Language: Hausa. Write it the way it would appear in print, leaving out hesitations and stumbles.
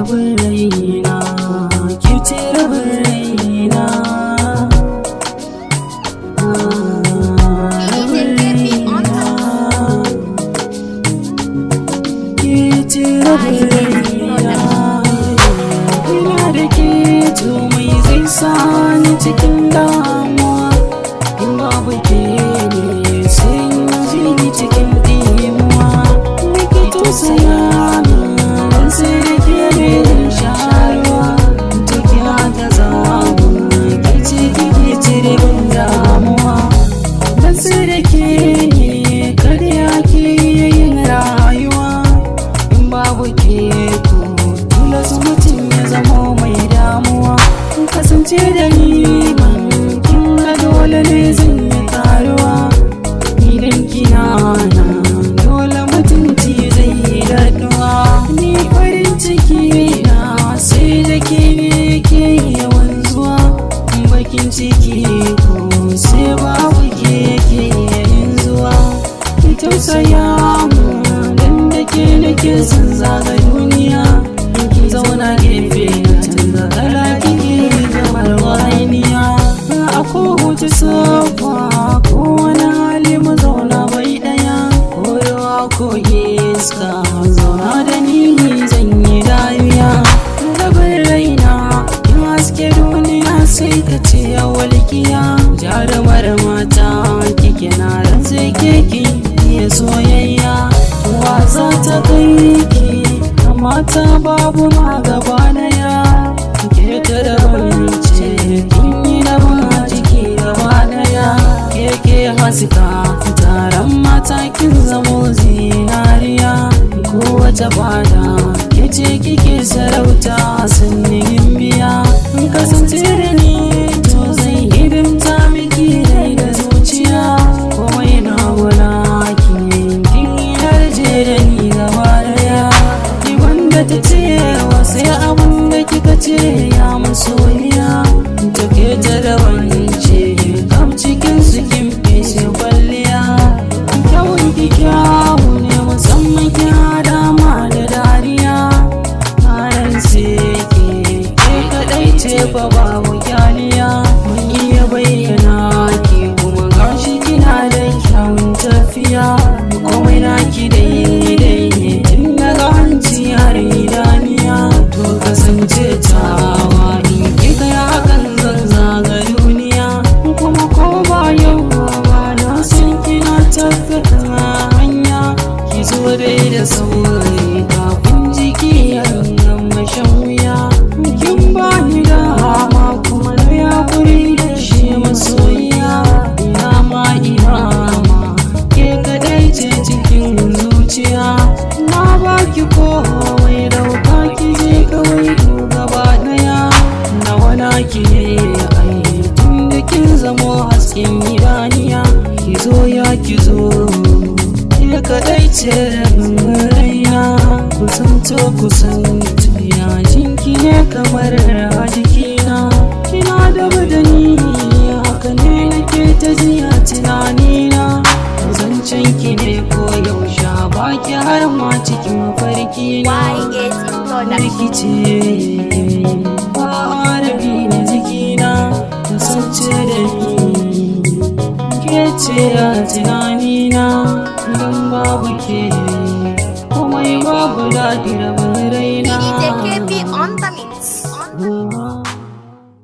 rabin raina, ke ce rabin raina. Rabin raina, ke ce rabin raina. Ina da ke to mai zai sani cikin damuwa, in babu ke ne sai in ji ni cikin dimuwa. Nake tausaya min sai da ke ne sharuwa, ta kira ta zamu ke ce kike cire min damuwa. Dan sai da ke ne kada ya ke yin rayuwa, in babu ke ko tilas mutum ya zama mai damuwa. Kasance da ni man kin ga dole ne zan yi karuwa, idan kina nan dole mutunci zai yi daɗuwa. Ni farin ciki na sai da ke ne ke yawan zuwa, bakin ciki ko sai babu ke yayin zuwa. Ki tausaya mu dan da ke nake son zaga duniya, ki zauna gefe na canza kala kike kamar wahaniya. A kowace safa ko wani hali mu zauna bai ɗaya, ko ruwa ko iska zauna da ni zan yi dariya. Rabin raina kin haske duniya sai ka ce ya walƙiya, jarumar mata kike na ran sai keke iya soyayya. Wa za ta kai ki mata babu ma gaba daya, ke ta da ce kin yi da ba jiki gaba daya. Keke haska taron mata kin zamo zinariya, kowace fada ke ce kike sarauta sannin biya. Kasance da ni to zai hidimta miki rai da zuciya, komai na wula kin yarje da ni gaba daya. Wanda ta ce wa sai abin da kika ce ya masoyiya, take ta da wance kam cikin su kin fi sai kwalliya. Kyawun ki kyawu ne musamman ki dama da dariya, haran sai ke kadai ce fa babu kyaliya. Mun iya bayyana ki kuma gashi kina da kyawun tafiya, komai naki daidai ne tun daga hanci har idaniya. To kasance tawa in kika yi hakan zan zaga duniya, kuma ko ba yau ba na san kina tafi hanya. Ki zo dai da sauri kafin jiki ya gama shan wuya, kin ba ni dama kuma na yakuri da shi masoyiya. Ina ma ke kadai ce cikin zuciya, na baki komai dauka ki je kawai gaba daya. Nawa naki ne ai tun da kin zamo hasken idaniya, ki zo ya ki zo ke kadai ce raina. Kusanto kusanto ya jinki ne kamar a jikina, kina da badani haka ne nake ta jiya tunanina. Zancen ki ne ko yaushe baki har ma cikin mafarki na. Rikice ba rabi na jikina, kasance da ni ke ce a tunanina. Idan babu ke komai babu daɗi rabin raina. DJ KB on the mix.